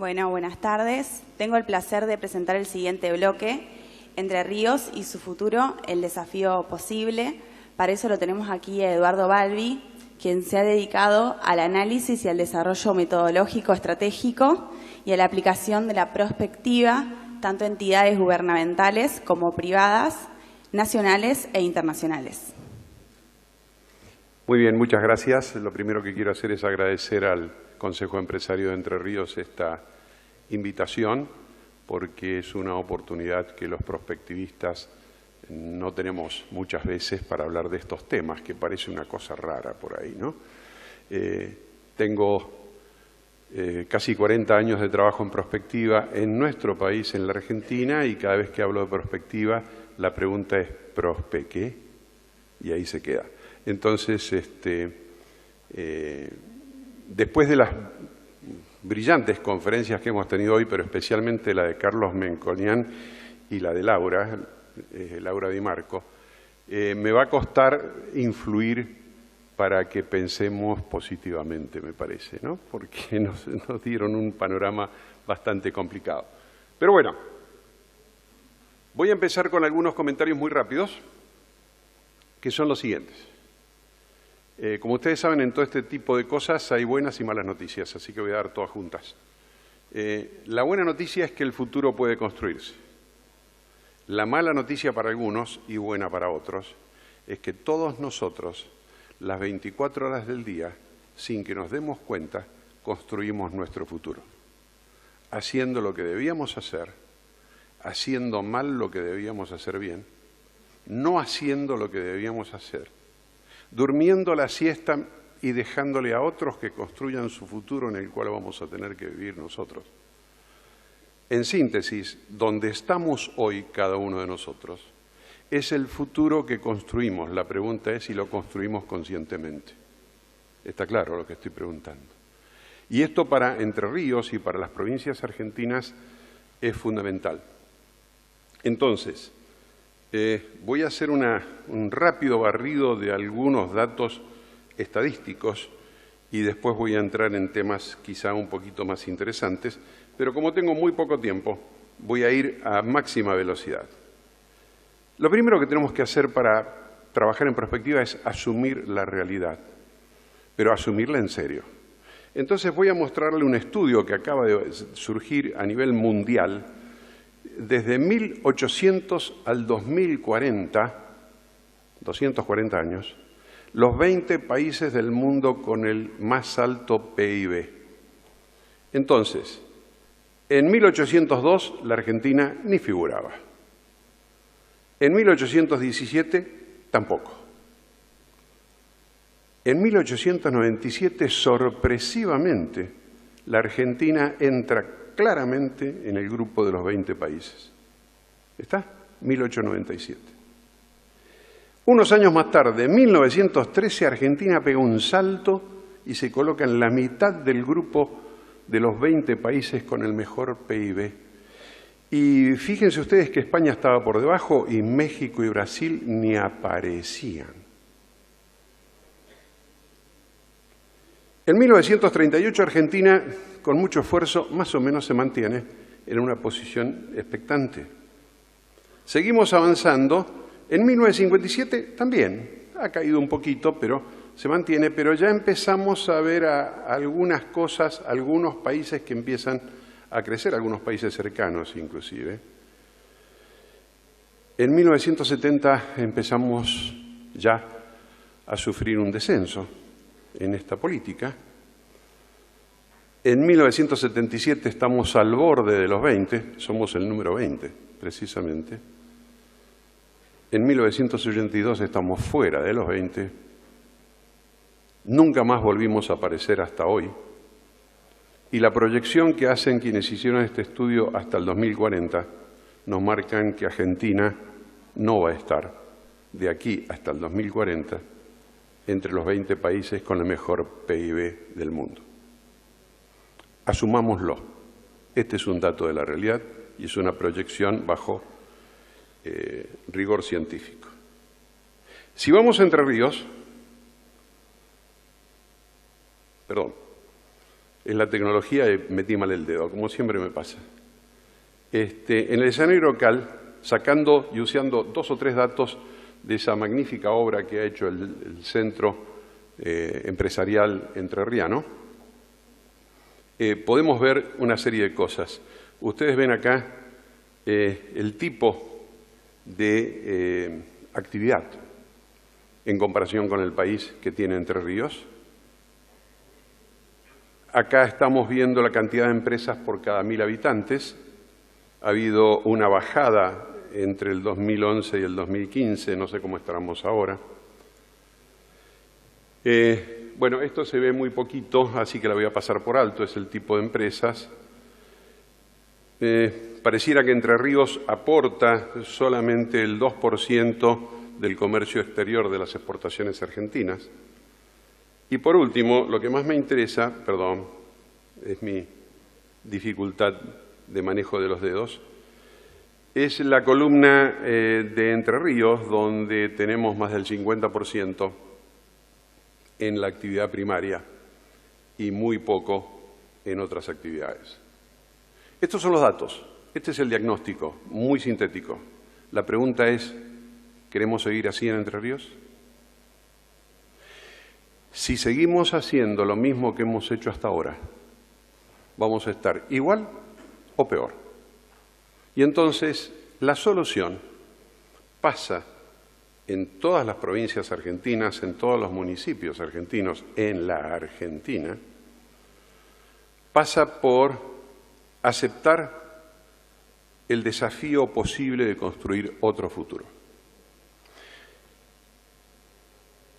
Bueno, buenas tardes. Tengo el placer de presentar el siguiente bloque, Entre Ríos y su futuro, el desafío posible. Para eso lo tenemos aquí a Eduardo Balbi, quien se ha dedicado al análisis y al desarrollo metodológico estratégico y a la aplicación de la prospectiva, tanto entidades gubernamentales como privadas, nacionales e internacionales. Muy bien, muchas gracias. Lo primero que quiero hacer es agradecer al Consejo Empresario de Entre Ríos esta invitación, porque es una oportunidad que los prospectivistas no tenemos muchas veces para hablar de estos temas, que parece una cosa rara por ahí, ¿no? Tengo casi 40 años de trabajo en prospectiva en nuestro país, en la Argentina, y cada vez que hablo de prospectiva, la pregunta es ¿prospe qué? Y ahí se queda. Entonces, después de las brillantes conferencias que hemos tenido hoy, pero especialmente la de Carlos Menconian y la de Laura Di Marco, me va a costar influir para que pensemos positivamente, me parece, ¿no? Porque nos dieron un panorama bastante complicado. Pero bueno, voy a empezar con algunos comentarios muy rápidos, que son los siguientes. Como ustedes saben, en todo este tipo de cosas hay buenas y malas noticias, así que voy a dar todas juntas. La buena noticia es que el futuro puede construirse. La mala noticia para algunos y buena para otros es que todos nosotros, las 24 horas del día, sin que nos demos cuenta, construimos nuestro futuro. Haciendo lo que debíamos hacer, haciendo mal lo que debíamos hacer bien, no haciendo lo que debíamos hacer, durmiendo la siesta y dejándole a otros que construyan su futuro en el cual vamos a tener que vivir nosotros. En síntesis, donde estamos hoy cada uno de nosotros es el futuro que construimos. La pregunta es si lo construimos conscientemente. ¿Está claro lo que estoy preguntando? Y esto para Entre Ríos y para las provincias argentinas es fundamental. Entonces, voy a hacer un rápido barrido de algunos datos estadísticos y después voy a entrar en temas quizá un poquito más interesantes, pero como tengo muy poco tiempo, voy a ir a máxima velocidad. Lo primero que tenemos que hacer para trabajar en prospectiva es asumir la realidad, pero asumirla en serio. Entonces voy a mostrarle un estudio que acaba de surgir a nivel mundial. Desde 1800 al 2040, 240 años, los 20 países del mundo con el más alto PIB. Entonces, en 1802 la Argentina ni figuraba. En 1817 tampoco. En 1897, sorpresivamente, la Argentina entra claramente en el grupo de los 20 países. ¿Está? 1897. Unos años más tarde, en 1913, Argentina pega un salto y se coloca en la mitad del grupo de los 20 países con el mejor PIB. Y fíjense ustedes que España estaba por debajo y México y Brasil ni aparecían. En 1938, Argentina, con mucho esfuerzo, más o menos se mantiene en una posición expectante. Seguimos avanzando. En 1957 también ha caído un poquito, pero se mantiene. Pero ya empezamos a ver algunas cosas, algunos países que empiezan a crecer, algunos países cercanos inclusive. En 1970 empezamos ya a sufrir un descenso en esta política. En 1977 estamos al borde de los 20, somos el número 20 precisamente. En 1982 estamos fuera de los 20. Nunca más volvimos a aparecer hasta hoy. Y la proyección que hacen quienes hicieron este estudio hasta el 2040 nos marcan que Argentina no va a estar de aquí hasta el 2040 entre los 20 países con el mejor PIB del mundo. Asumámoslo. Este es un dato de la realidad y es una proyección bajo rigor científico. Si vamos a Entre Ríos, en la tecnología metí mal el dedo, como siempre me pasa. En el escenario local, sacando y usando 2 o 3 datos de esa magnífica obra que ha hecho el Centro Empresarial Entrerriano, podemos ver una serie de cosas. Ustedes ven acá el tipo de actividad en comparación con el país que tiene Entre Ríos. Acá estamos viendo la cantidad de empresas por cada 1000 habitantes. Ha habido una bajada entre el 2011 y el 2015, no sé cómo estaremos ahora. Bueno, esto se ve muy poquito, así que la voy a pasar por alto, es el tipo de empresas. Pareciera que Entre Ríos aporta solamente el 2% del comercio exterior de las exportaciones argentinas. Y por último, lo que más me interesa, perdón, es mi dificultad de manejo de los dedos, es la columna de Entre Ríos, donde tenemos más del 50% en la actividad primaria y muy poco en otras actividades. Estos son los datos, este es el diagnóstico, muy sintético. La pregunta es, ¿queremos seguir así en Entre Ríos? Si seguimos haciendo lo mismo que hemos hecho hasta ahora, vamos a estar igual o peor. Y entonces la solución pasa en todas las provincias argentinas, en todos los municipios argentinos, en la Argentina, pasa por aceptar el desafío posible de construir otro futuro.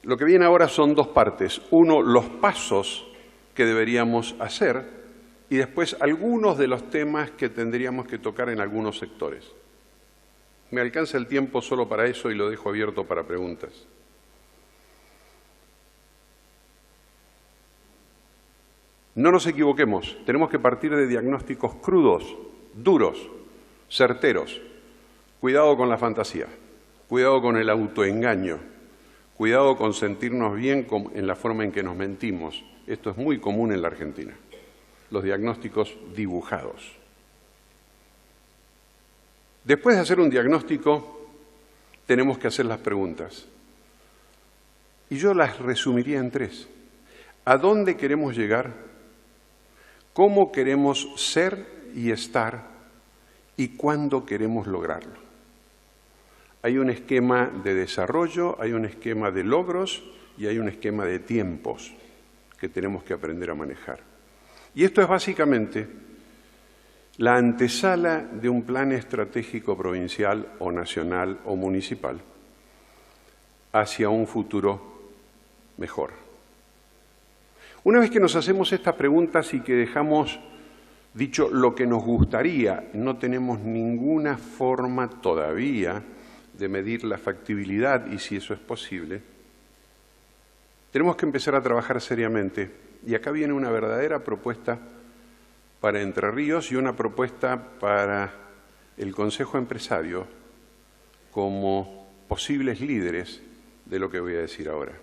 Lo que viene ahora son 2 partes. Uno, los pasos que deberíamos hacer y después algunos de los temas que tendríamos que tocar en algunos sectores. Me alcanza el tiempo solo para eso y lo dejo abierto para preguntas. No nos equivoquemos, tenemos que partir de diagnósticos crudos, duros, certeros. Cuidado con la fantasía, cuidado con el autoengaño. Cuidado con sentirnos bien en la forma en que nos mentimos. Esto es muy común en la Argentina. Los diagnósticos dibujados. Después de hacer un diagnóstico, tenemos que hacer las preguntas. Y yo las resumiría en 3. ¿A dónde queremos llegar? ¿Cómo queremos ser y estar? ¿Y cuándo queremos lograrlo? Hay un esquema de desarrollo, hay un esquema de logros y hay un esquema de tiempos que tenemos que aprender a manejar. Y esto es básicamente la antesala de un plan estratégico provincial o nacional o municipal hacia un futuro mejor. Una vez que nos hacemos estas preguntas y que dejamos dicho lo que nos gustaría, no tenemos ninguna forma todavía de medir la factibilidad y si eso es posible, tenemos que empezar a trabajar seriamente. Y acá viene una verdadera propuesta para Entre Ríos y una propuesta para el Consejo Empresario como posibles líderes de lo que voy a decir ahora.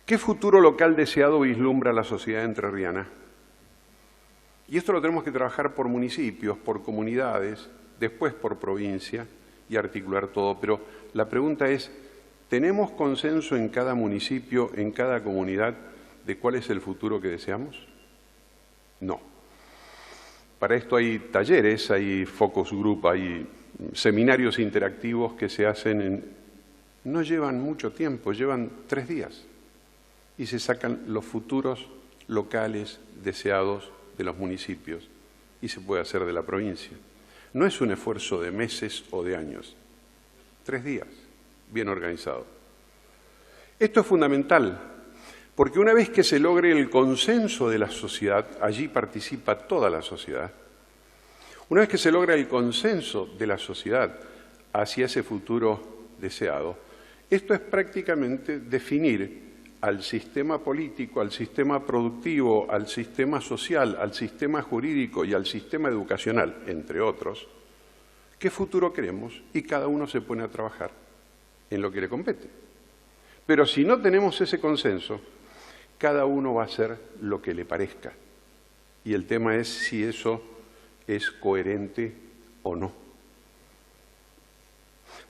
¿Qué futuro local deseado vislumbra la sociedad entrerriana? Y esto lo tenemos que trabajar por municipios, por comunidades, después por provincia y articular todo. Pero la pregunta es, ¿tenemos consenso en cada municipio, en cada comunidad, de cuál es el futuro que deseamos? No. Para esto hay talleres, hay focus group, hay seminarios interactivos que se hacen no llevan mucho tiempo, llevan 3 días. Y se sacan los futuros locales deseados de los municipios y se puede hacer de la provincia. No es un esfuerzo de meses o de años, 3 días, bien organizado. Esto es fundamental, porque una vez que se logre el consenso de la sociedad, allí participa toda la sociedad, una vez que se logra el consenso de la sociedad hacia ese futuro deseado, esto es prácticamente definir al sistema político, al sistema productivo, al sistema social, al sistema jurídico y al sistema educacional, entre otros, qué futuro queremos y cada uno se pone a trabajar en lo que le compete. Pero si no tenemos ese consenso, cada uno va a hacer lo que le parezca. Y el tema es si eso es coherente o no.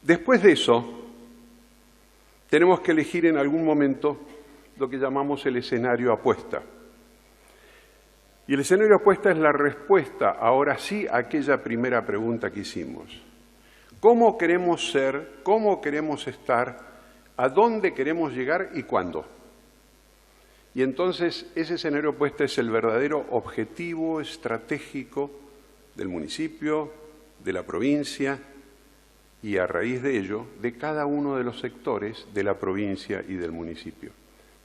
Después de eso, tenemos que elegir en algún momento lo que llamamos el escenario apuesta. Y el escenario apuesta es la respuesta, ahora sí, a aquella primera pregunta que hicimos. ¿Cómo queremos ser? ¿Cómo queremos estar? ¿A dónde queremos llegar y cuándo? Y entonces ese escenario apuesta es el verdadero objetivo estratégico del municipio, de la provincia y a raíz de ello de cada uno de los sectores de la provincia y del municipio.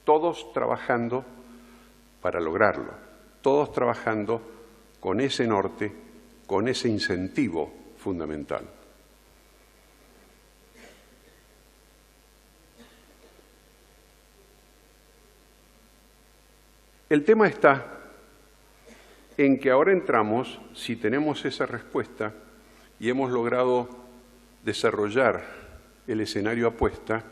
Todos trabajando para lograrlo, todos trabajando con ese norte, con ese incentivo fundamental. El tema está en que ahora entramos, si tenemos esa respuesta y hemos logrado desarrollar el escenario apuesta,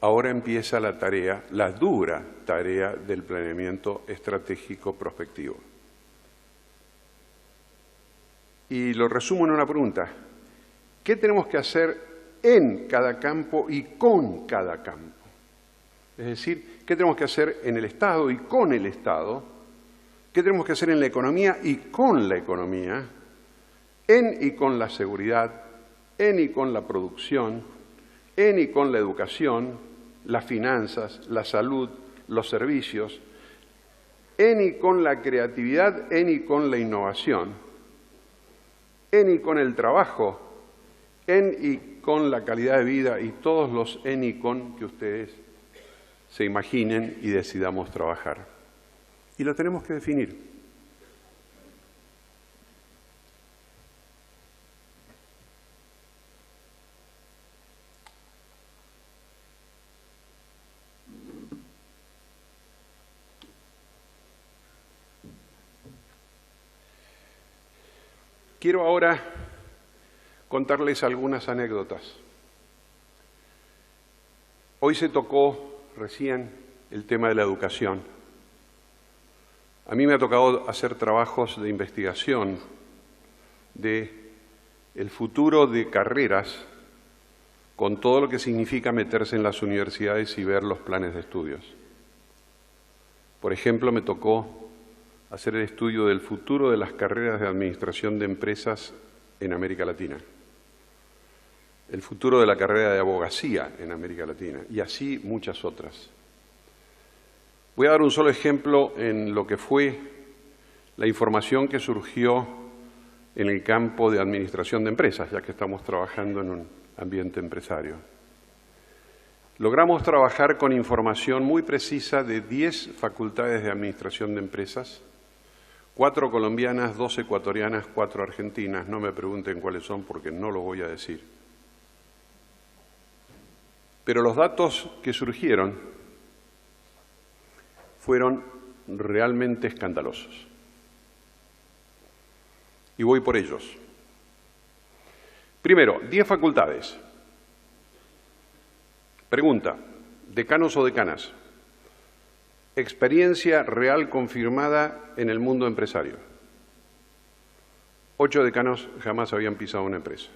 ahora empieza la tarea, la dura tarea del planeamiento estratégico prospectivo. Y lo resumo en una pregunta. ¿Qué tenemos que hacer en cada campo y con cada campo? Es decir, ¿qué tenemos que hacer en el Estado y con el Estado? ¿Qué tenemos que hacer en la economía y con la economía? En y con la seguridad, en y con la producción, en y con la educación, las finanzas, la salud, los servicios, en y con la creatividad, en y con la innovación, en y con el trabajo, en y con la calidad de vida y todos los en y con que ustedes se imaginen y decidamos trabajar. Y lo tenemos que definir. Quiero ahora contarles algunas anécdotas. Hoy se tocó recién el tema de la educación. A mí me ha tocado hacer trabajos de investigación de el futuro de carreras con todo lo que significa meterse en las universidades y ver los planes de estudios. Por ejemplo, me tocó hacer el estudio del futuro de las carreras de administración de empresas en América Latina, el futuro de la carrera de abogacía en América Latina y así muchas otras. Voy a dar un solo ejemplo en lo que fue la información que surgió en el campo de administración de empresas, ya que estamos trabajando en un ambiente empresario. Logramos trabajar con información muy precisa de 10 facultades de administración de empresas, 4 colombianas, 2 ecuatorianas, 4 argentinas. No me pregunten cuáles son porque no lo voy a decir. Pero los datos que surgieron fueron realmente escandalosos. Y voy por ellos. Primero, 10 facultades. Pregunta, decanos o decanas. Experiencia real confirmada en el mundo empresario. 8 decanos jamás habían pisado una empresa.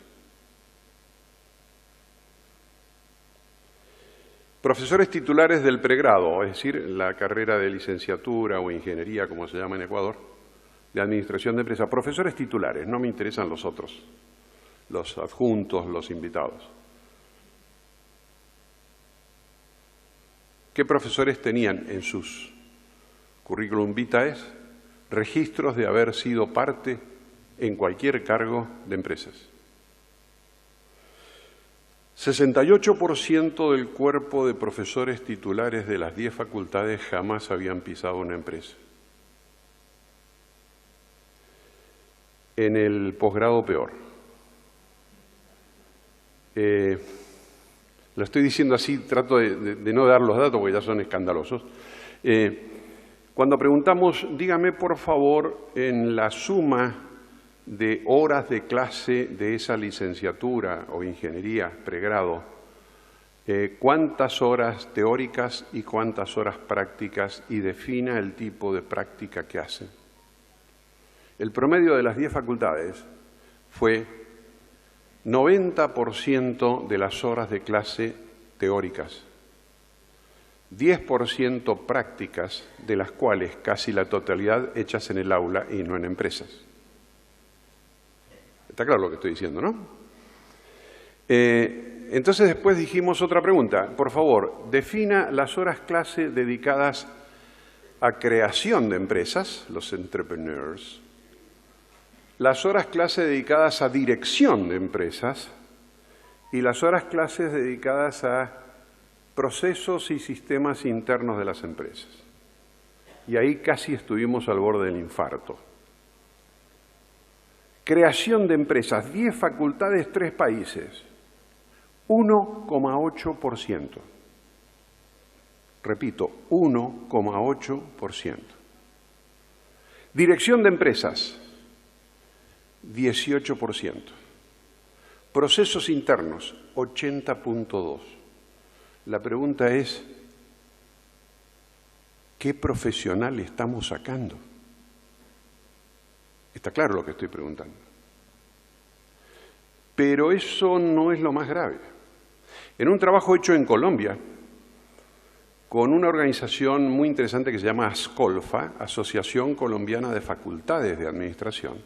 Profesores titulares del pregrado, es decir, la carrera de licenciatura o ingeniería, como se llama en Ecuador, de administración de empresas. Profesores titulares, no me interesan los otros, los adjuntos, los invitados. ¿Qué profesores tenían en sus currículum vitae registros de haber sido parte en cualquier cargo de empresas? 68% del cuerpo de profesores titulares de las 10 facultades jamás habían pisado una empresa. En el posgrado peor. Lo estoy diciendo así, trato de no dar los datos porque ya son escandalosos. Cuando preguntamos, dígame por favor, en la suma de horas de clase de esa licenciatura o ingeniería pregrado, cuántas horas teóricas y cuántas horas prácticas y defina el tipo de práctica que hacen. El promedio de las 10 facultades fue 90% de las horas de clase teóricas, 10% prácticas, de las cuales casi la totalidad hechas en el aula y no en empresas. Está claro lo que estoy diciendo, ¿no? Entonces después dijimos otra pregunta. Por favor, defina las horas clase dedicadas a creación de empresas, los entrepreneurs, las horas clase dedicadas a dirección de empresas y las horas clases dedicadas a procesos y sistemas internos de las empresas. Y ahí casi estuvimos al borde del infarto. Creación de empresas, 10 facultades, 3 países, 1,8%. Repito, 1,8%. Dirección de empresas, 18%. Procesos internos, 80,2%. La pregunta es, ¿qué profesional estamos sacando? Está claro lo que estoy preguntando. Pero eso no es lo más grave. En un trabajo hecho en Colombia, con una organización muy interesante que se llama ASCOLFA, Asociación Colombiana de Facultades de Administración,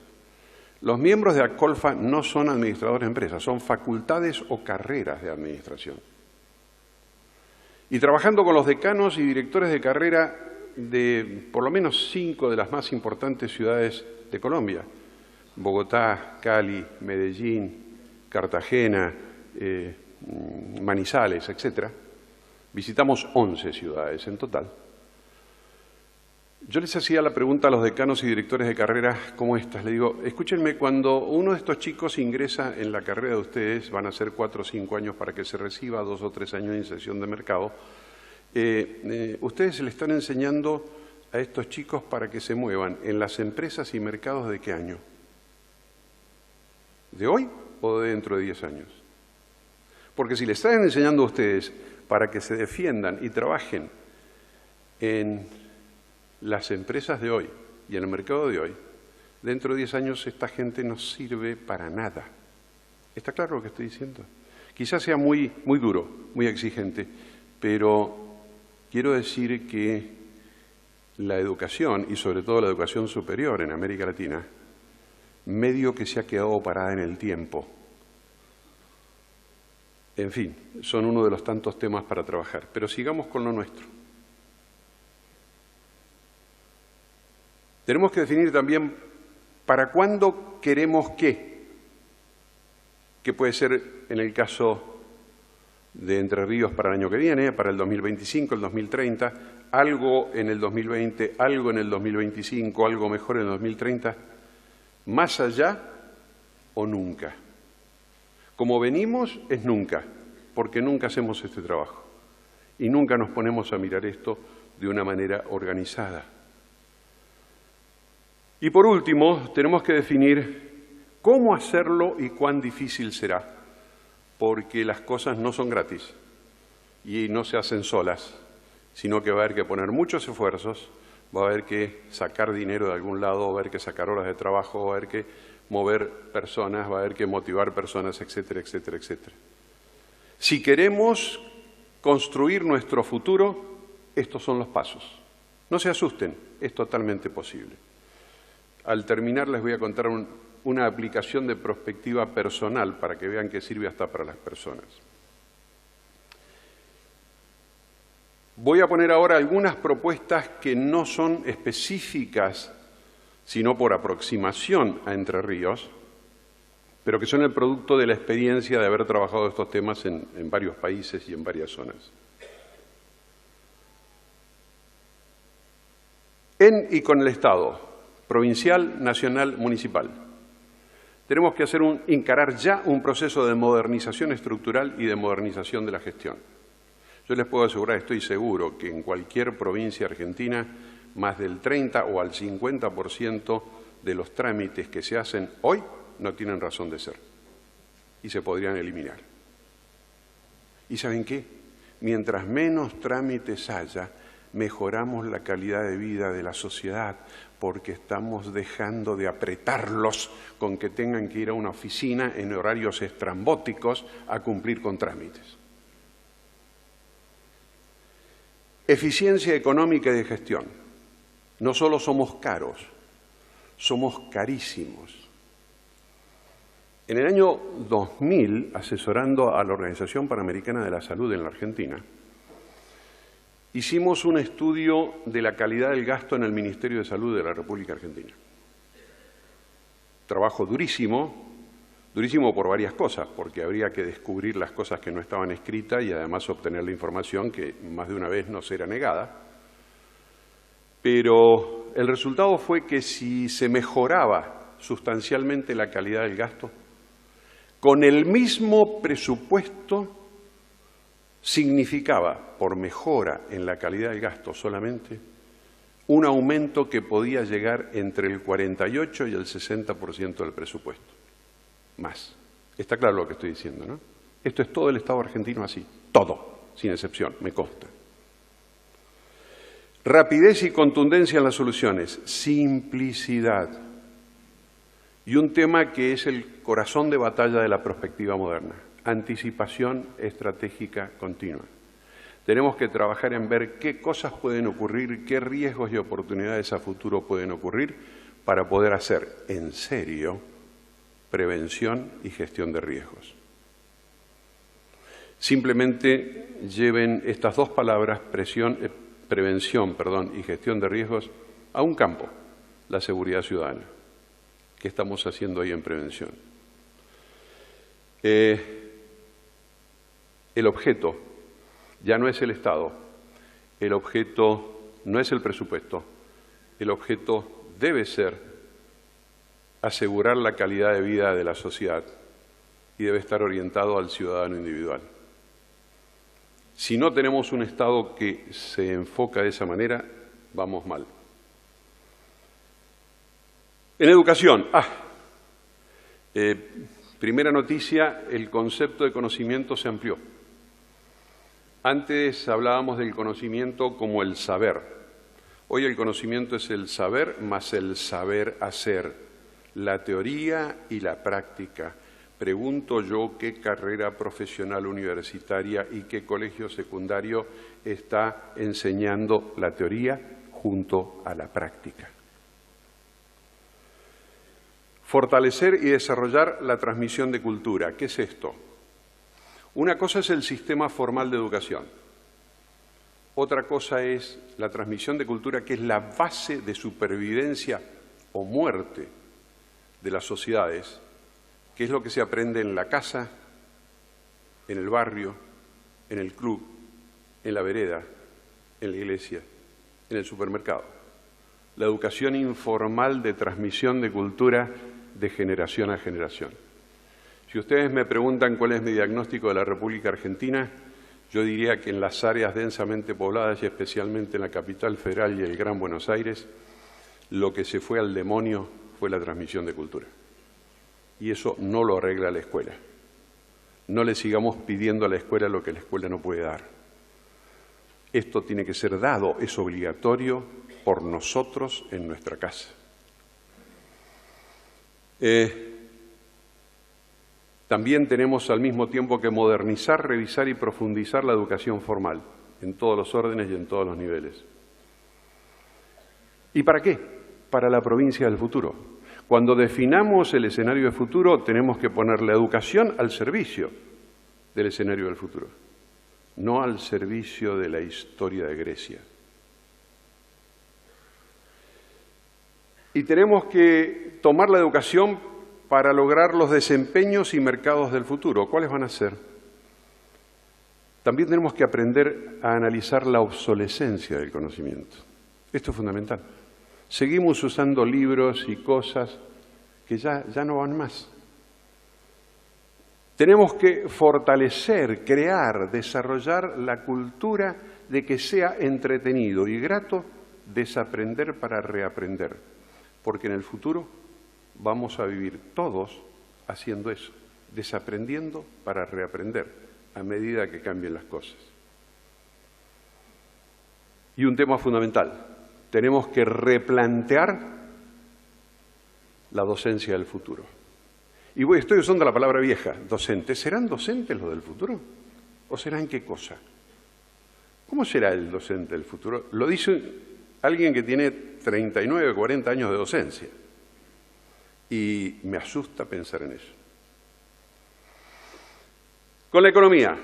los miembros de ASCOLFA no son administradores de empresas, son facultades o carreras de administración. Y trabajando con los decanos y directores de carrera de por lo menos 5 de las más importantes ciudades de Colombia, Bogotá, Cali, Medellín, Cartagena, Manizales, etc. Visitamos 11 ciudades en total. Yo les hacía la pregunta a los decanos y directores de carrera como estas. Le digo, escúchenme, cuando uno de estos chicos ingresa en la carrera de ustedes, van a ser 4 o 5 años para que se reciba, 2 o 3 años de inserción de mercado, ustedes le están enseñando a estos chicos para que se muevan en las empresas y mercados ¿de qué año? ¿De hoy o de dentro de 10 años? Porque si le están enseñando a ustedes para que se defiendan y trabajen en las empresas de hoy y en el mercado de hoy, dentro de 10 años esta gente no sirve para nada. ¿Está claro lo que estoy diciendo? Quizás sea muy duro, muy exigente, pero quiero decir que la educación, y sobre todo la educación superior en América Latina, medio que se ha quedado parada en el tiempo. En fin, son uno de los tantos temas para trabajar, pero sigamos con lo nuestro. Tenemos que definir también para cuándo queremos qué, que puede ser en el caso de Entre Ríos para el año que viene, para el 2025, el 2030, algo en el 2020, algo en el 2025, algo mejor en el 2030, más allá o nunca. Como venimos es nunca, porque nunca hacemos este trabajo y nunca nos ponemos a mirar esto de una manera organizada. Y por último, tenemos que definir cómo hacerlo y cuán difícil será, porque las cosas no son gratis y no se hacen solas, sino que va a haber que poner muchos esfuerzos, va a haber que sacar dinero de algún lado, va a haber que sacar horas de trabajo, va a haber que mover personas, va a haber que motivar personas, etcétera, etcétera, etcétera. Si queremos construir nuestro futuro, estos son los pasos. No se asusten, es totalmente posible. Al terminar les voy a contar una aplicación de perspectiva personal para que vean que sirve hasta para las personas. Voy a poner ahora algunas propuestas que no son específicas, sino por aproximación a Entre Ríos, pero que son el producto de la experiencia de haber trabajado estos temas en varios países y en varias zonas. En y con el Estado, provincial, nacional, municipal. Tenemos que encarar ya un proceso de modernización estructural y de modernización de la gestión. Yo les puedo asegurar, estoy seguro, que en cualquier provincia argentina, más del 30 o al 50% de los trámites que se hacen hoy no tienen razón de ser y se podrían eliminar. ¿Y saben qué? Mientras menos trámites haya, mejoramos la calidad de vida de la sociedad, porque estamos dejando de apretarlos con que tengan que ir a una oficina en horarios estrambóticos a cumplir con trámites. Eficiencia económica y de gestión. No solo somos caros, somos carísimos. En el año 2000, asesorando a la Organización Panamericana de la Salud en la Argentina, hicimos un estudio de la calidad del gasto en el Ministerio de Salud de la República Argentina. Trabajo durísimo, durísimo por varias cosas, porque habría que descubrir las cosas que no estaban escritas y además obtener la información que más de una vez nos era negada. Pero el resultado fue que si se mejoraba sustancialmente la calidad del gasto, con el mismo presupuesto significaba, por mejora en la calidad del gasto solamente, un aumento que podía llegar entre el 48 y el 60% del presupuesto. Más. Está claro lo que estoy diciendo, ¿no? Esto es todo el Estado argentino así. Todo, sin excepción, me consta. Rapidez y contundencia en las soluciones. Simplicidad. Y un tema que es el corazón de batalla de la perspectiva moderna. Anticipación estratégica continua. Tenemos que trabajar en ver qué cosas pueden ocurrir, qué riesgos y oportunidades a futuro pueden ocurrir para poder hacer en serio prevención y gestión de riesgos. Simplemente lleven estas dos palabras, prevención y gestión de riesgos, a un campo, la seguridad ciudadana. ¿Qué estamos haciendo ahí en prevención? El objeto ya no es el Estado, el objeto no es el presupuesto, el objeto debe ser asegurar la calidad de vida de la sociedad y debe estar orientado al ciudadano individual. Si no tenemos un Estado que se enfoca de esa manera, vamos mal. En educación, primera noticia, el concepto de conocimiento se amplió. Antes hablábamos del conocimiento como el saber. Hoy el conocimiento es el saber más el saber hacer, la teoría y la práctica. Pregunto yo qué carrera profesional universitaria y qué colegio secundario está enseñando la teoría junto a la práctica. Fortalecer y desarrollar la transmisión de cultura. ¿Qué es esto? Una cosa es el sistema formal de educación. Otra cosa es la transmisión de cultura, que es la base de supervivencia o muerte de las sociedades, que es lo que se aprende en la casa, en el barrio, en el club, en la vereda, en la iglesia, en el supermercado. La educación informal de transmisión de cultura de generación a generación. Si ustedes me preguntan cuál es mi diagnóstico de la República Argentina, yo diría que en las áreas densamente pobladas y especialmente en la capital federal y el Gran Buenos Aires, lo que se fue al demonio fue la transmisión de cultura. Y eso no lo arregla la escuela. No le sigamos pidiendo a la escuela lo que la escuela no puede dar. Esto tiene que ser dado, es obligatorio por nosotros en nuestra casa. También tenemos al mismo tiempo que modernizar, revisar y profundizar la educación formal, en todos los órdenes y en todos los niveles. ¿Y para qué? Para la provincia del futuro. Cuando definamos el escenario del futuro, tenemos que poner la educación al servicio del escenario del futuro, no al servicio de la historia de Grecia. Y tenemos que tomar la educación para lograr los desempeños y mercados del futuro. ¿Cuáles van a ser? También tenemos que aprender a analizar la obsolescencia del conocimiento. Esto es fundamental. Seguimos usando libros y cosas que ya no van más. Tenemos que fortalecer, crear, desarrollar la cultura de que sea entretenido y grato desaprender para reaprender, porque en el futuro vamos a vivir todos haciendo eso, desaprendiendo para reaprender, a medida que cambien las cosas. Y un tema fundamental, tenemos que replantear la docencia del futuro. Y estoy usando la palabra vieja, docentes. ¿Serán docentes los del futuro? ¿O serán qué cosa? ¿Cómo será el docente del futuro? Lo dice alguien que tiene 39, 40 años de docencia. Y me asusta pensar en eso. Con la economía.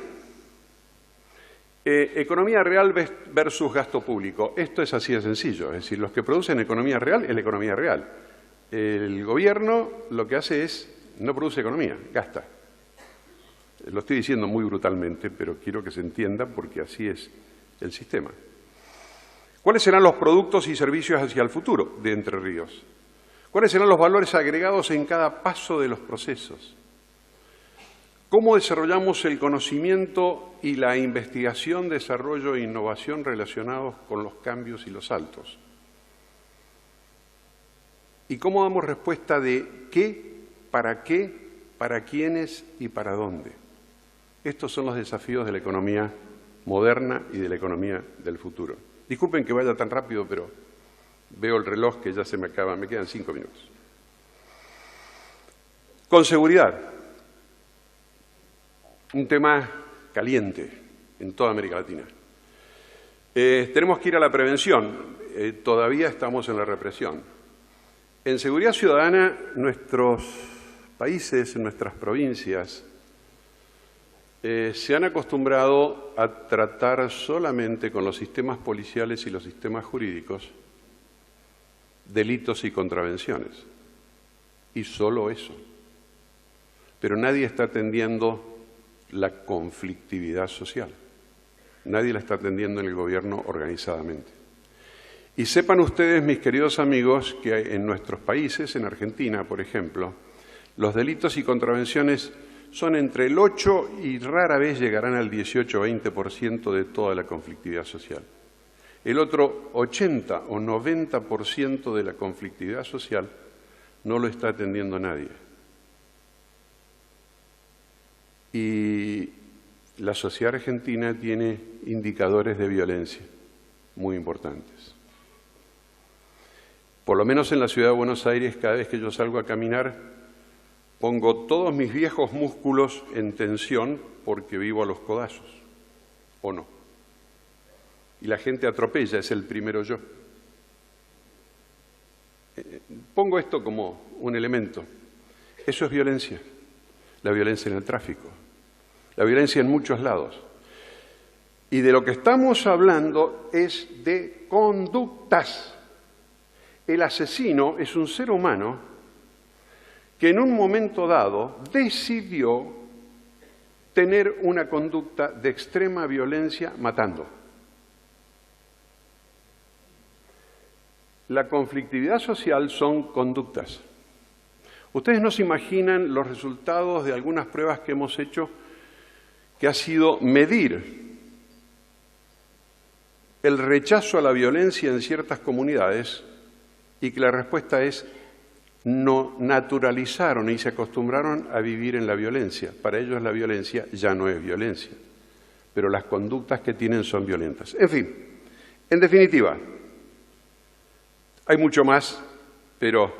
Economía real versus gasto público. Esto es así de sencillo. Es decir, los que producen economía real es la economía real. El gobierno lo que hace es, no produce economía, gasta. Lo estoy diciendo muy brutalmente, pero quiero que se entienda porque así es el sistema. ¿Cuáles serán los productos y servicios hacia el futuro de Entre Ríos? ¿Cuáles serán los valores agregados en cada paso de los procesos? ¿Cómo desarrollamos el conocimiento y la investigación, desarrollo e innovación relacionados con los cambios y los saltos? ¿Y cómo damos respuesta de qué, para quiénes y para dónde? Estos son los desafíos de la economía moderna y de la economía del futuro. Disculpen que vaya tan rápido, pero veo el reloj que ya se me acaba, me quedan 5 minutos. Con seguridad, un tema caliente en toda América Latina. Tenemos que ir a la prevención, todavía estamos en la represión. En seguridad ciudadana, nuestros países, nuestras provincias, se han acostumbrado a tratar solamente con los sistemas policiales y los sistemas jurídicos delitos y contravenciones. Y solo eso. Pero nadie está atendiendo la conflictividad social. Nadie la está atendiendo en el gobierno organizadamente. Y sepan ustedes, mis queridos amigos, que en nuestros países, en Argentina, por ejemplo, los delitos y contravenciones son entre el 8 y rara vez llegarán al 18 o 20% de toda la conflictividad social. El otro 80 o 90% de la conflictividad social no lo está atendiendo nadie. Y la sociedad argentina tiene indicadores de violencia muy importantes. Por lo menos en la ciudad de Buenos Aires, cada vez que yo salgo a caminar, pongo todos mis viejos músculos en tensión porque vivo a los codazos, ¿o no? Y la gente atropella, es el primero yo. Pongo esto como un elemento. Eso es violencia. La violencia en el tráfico. La violencia en muchos lados. Y de lo que estamos hablando es de conductas. El asesino es un ser humano que en un momento dado decidió tener una conducta de extrema violencia matando. La conflictividad social son conductas. Ustedes no se imaginan los resultados de algunas pruebas que hemos hecho, que ha sido medir el rechazo a la violencia en ciertas comunidades y que la respuesta es no naturalizaron y se acostumbraron a vivir en la violencia. Para ellos la violencia ya no es violencia, pero las conductas que tienen son violentas. En fin, en definitiva, hay mucho más, pero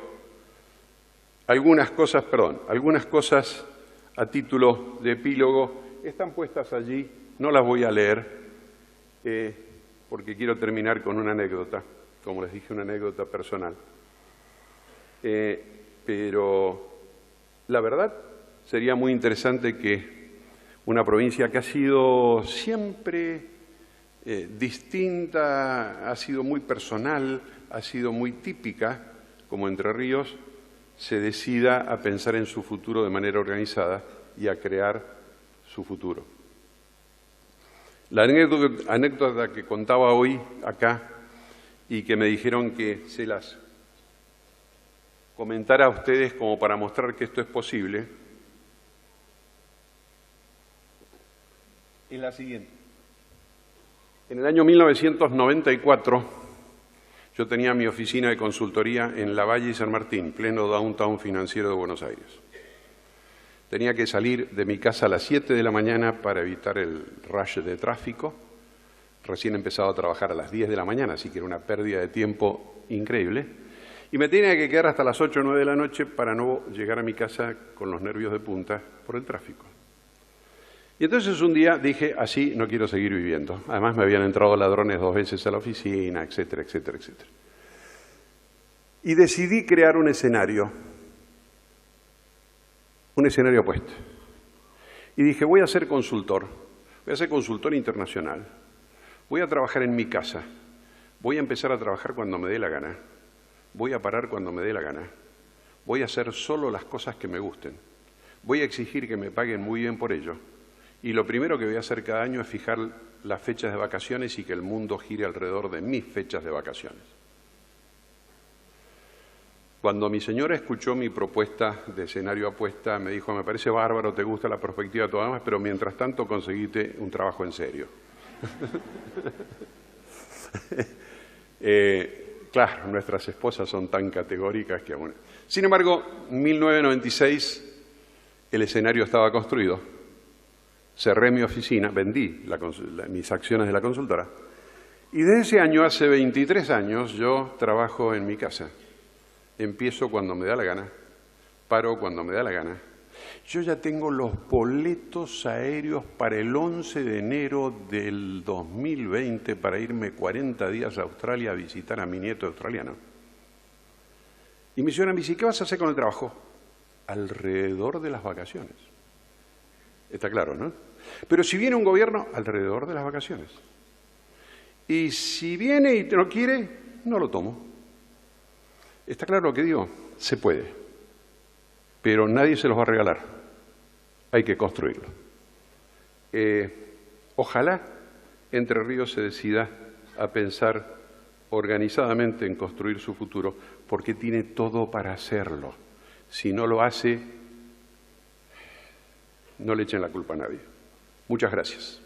algunas cosas a título de epílogo están puestas allí, no las voy a leer porque quiero terminar con una anécdota, como les dije, una anécdota personal. Pero la verdad sería muy interesante que una provincia que ha sido siempre distinta, ha sido muy personal, ha sido muy típica, como Entre Ríos, se decida a pensar en su futuro de manera organizada y a crear su futuro. La anécdota que contaba hoy acá y que me dijeron que se las comentara a ustedes como para mostrar que esto es posible, es la siguiente. En el año 1994, yo tenía mi oficina de consultoría en Lavalle y San Martín, pleno downtown financiero de Buenos Aires. Tenía que salir de mi casa a las 7 de la mañana para evitar el rush de tráfico. Recién empezaba a trabajar a las 10 de la mañana, así que era una pérdida de tiempo increíble. Y me tenía que quedar hasta las 8 o 9 de la noche para no llegar a mi casa con los nervios de punta por el tráfico. Y entonces un día dije, así no quiero seguir viviendo. Además me habían entrado ladrones 2 veces a la oficina, etcétera, etcétera, etcétera. Y decidí crear un escenario opuesto. Y dije, voy a ser consultor internacional, voy a trabajar en mi casa, voy a empezar a trabajar cuando me dé la gana, voy a parar cuando me dé la gana, voy a hacer solo las cosas que me gusten, voy a exigir que me paguen muy bien por ello, y lo primero que voy a hacer cada año es fijar las fechas de vacaciones y que el mundo gire alrededor de mis fechas de vacaciones. Cuando mi señora escuchó mi propuesta de escenario apuesta, me dijo, me parece bárbaro, te gusta la perspectiva, todo demás, pero mientras tanto conseguiste un trabajo en serio. Claro, nuestras esposas son tan categóricas que aún... Sin embargo, en 1996 el escenario estaba construido, cerré mi oficina, vendí mis acciones de la consultora, y desde ese año, hace 23 años, yo trabajo en mi casa. Empiezo cuando me da la gana, paro cuando me da la gana. Yo ya tengo los boletos aéreos para el 11 de enero del 2020 para irme 40 días a Australia a visitar a mi nieto australiano. Y mi señora me dice, ¿qué vas a hacer con el trabajo? Alrededor de las vacaciones. Está claro, ¿no? Pero si viene un gobierno, alrededor de las vacaciones. Y si viene y no quiere, no lo tomo. Está claro lo que digo, se puede, pero nadie se los va a regalar, hay que construirlo. Ojalá Entre Ríos se decida a pensar organizadamente en construir su futuro, porque tiene todo para hacerlo. Si no lo hace, no le echen la culpa a nadie. Muchas gracias.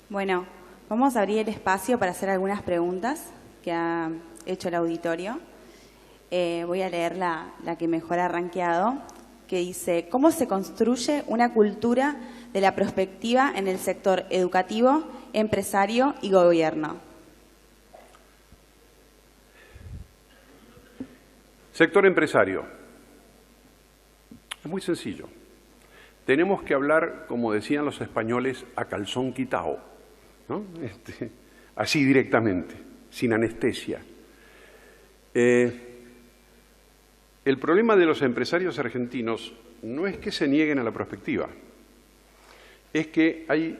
Bueno, vamos a abrir el espacio para hacer algunas preguntas que ha hecho el auditorio. Voy a leer la que mejor ha rankeado, que dice, ¿cómo se construye una cultura de la prospectiva en el sector educativo, empresario y gobierno? Sector empresario. Es muy sencillo. Tenemos que hablar, como decían los españoles, a calzón quitao, ¿no? Así directamente, sin anestesia. El problema de los empresarios argentinos no es que se nieguen a la prospectiva, es que hay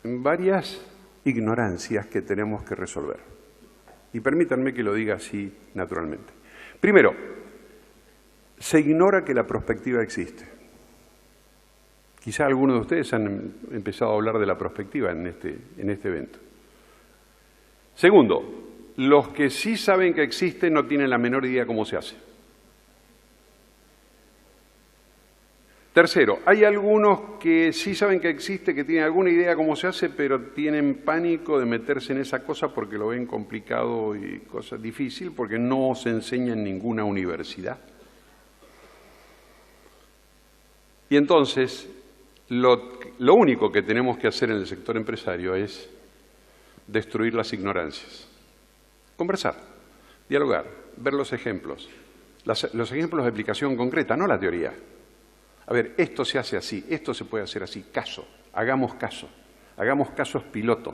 varias ignorancias que tenemos que resolver. Y permítanme que lo diga así naturalmente. Primero, se ignora que la prospectiva existe. Quizá algunos de ustedes han empezado a hablar de la prospectiva en este evento. Segundo, los que sí saben que existe no tienen la menor idea cómo se hace. Tercero, hay algunos que sí saben que existe, que tienen alguna idea cómo se hace, pero tienen pánico de meterse en esa cosa porque lo ven complicado y cosa difícil, porque no se enseña en ninguna universidad. Y entonces, lo único que tenemos que hacer en el sector empresario es destruir las ignorancias. Conversar, dialogar, ver los ejemplos. Los ejemplos de aplicación concreta, no la teoría. A ver, esto se hace así, esto se puede hacer así. Caso, hagamos casos piloto,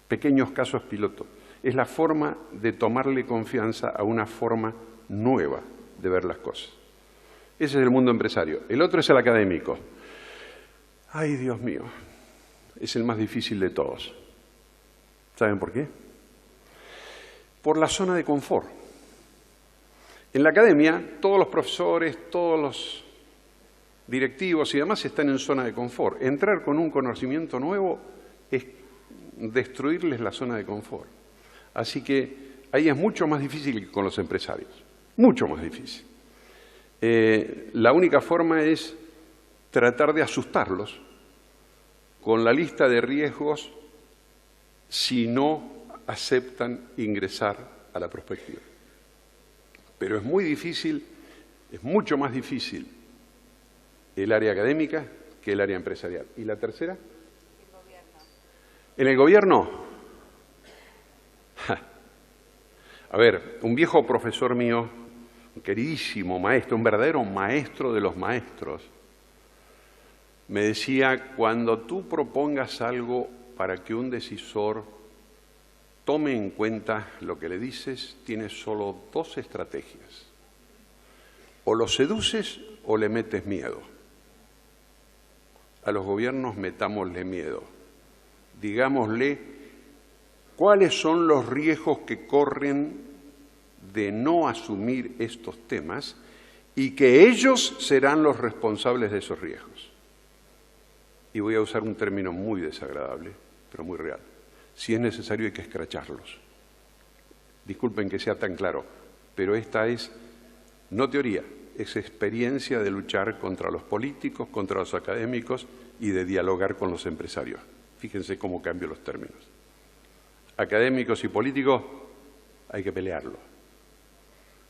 pequeños casos piloto. Es la forma de tomarle confianza a una forma nueva de ver las cosas. Ese es el mundo empresario. El otro es el académico. Ay, Dios mío, es el más difícil de todos. ¿Saben por qué? Por la zona de confort. En la academia, todos los profesores, todos los directivos y demás están en zona de confort. Entrar con un conocimiento nuevo es destruirles la zona de confort. Así que ahí es mucho más difícil que con los empresarios. Mucho más difícil. La única forma es tratar de asustarlos con la lista de riesgos si no aceptan ingresar a la prospectiva. Pero es muy difícil, es mucho más difícil el área académica que el área empresarial. ¿Y la tercera? El gobierno. En el gobierno, a ver, un viejo profesor mío, un queridísimo maestro, un verdadero maestro de los maestros, me decía, cuando tú propongas algo para que un decisor tome en cuenta lo que le dices, tienes solo dos estrategias. O lo seduces o le metes miedo. A los gobiernos metámosle miedo. Digámosle cuáles son los riesgos que corren de no asumir estos temas y que ellos serán los responsables de esos riesgos. Y voy a usar un término muy desagradable, pero muy real. Si es necesario hay que escracharlos. Disculpen que sea tan claro, pero esta es no teoría, es experiencia de luchar contra los políticos, contra los académicos y de dialogar con los empresarios. Fíjense cómo cambio los términos. Académicos y políticos hay que pelearlo.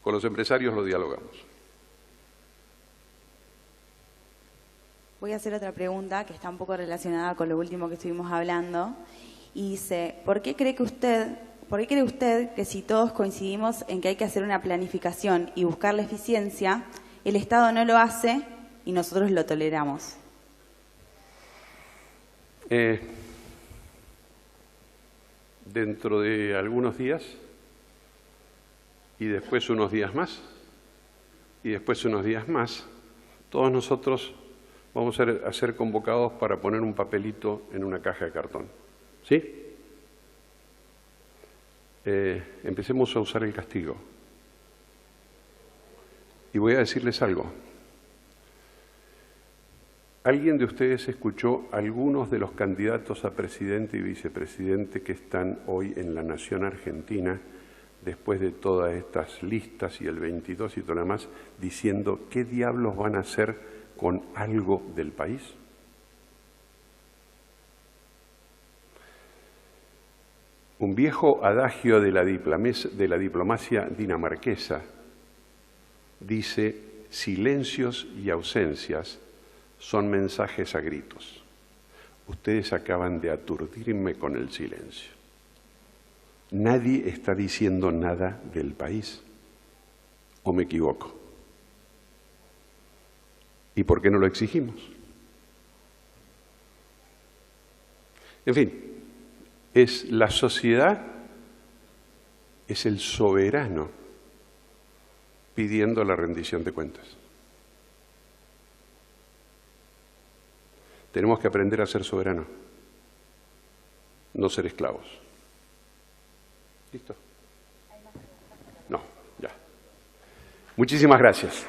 Con los empresarios lo dialogamos. Voy a hacer otra pregunta que está un poco relacionada con lo último que estuvimos hablando. Y dice, ¿por qué cree usted que si todos coincidimos en que hay que hacer una planificación y buscar la eficiencia, el Estado no lo hace y nosotros lo toleramos? Dentro de algunos días, y después unos días más, y después unos días más, todos nosotros vamos a ser convocados para poner un papelito en una caja de cartón. ¿Sí? Empecemos a usar el castigo. Y voy a decirles algo. ¿Alguien de ustedes escuchó a algunos de los candidatos a presidente y vicepresidente que están hoy en la Nación Argentina, después de todas estas listas y el 22 y todo lo demás, diciendo qué diablos van a hacer con algo del país? Un viejo adagio de la diplomacia dinamarquesa dice: silencios y ausencias son mensajes a gritos. Ustedes acaban de aturdirme con el silencio. Nadie está diciendo nada del país. ¿O me equivoco? ¿Y por qué no lo exigimos? En fin, es la sociedad, es el soberano pidiendo la rendición de cuentas. Tenemos que aprender a ser soberanos, no ser esclavos. ¿Listo? No, ya. Muchísimas gracias.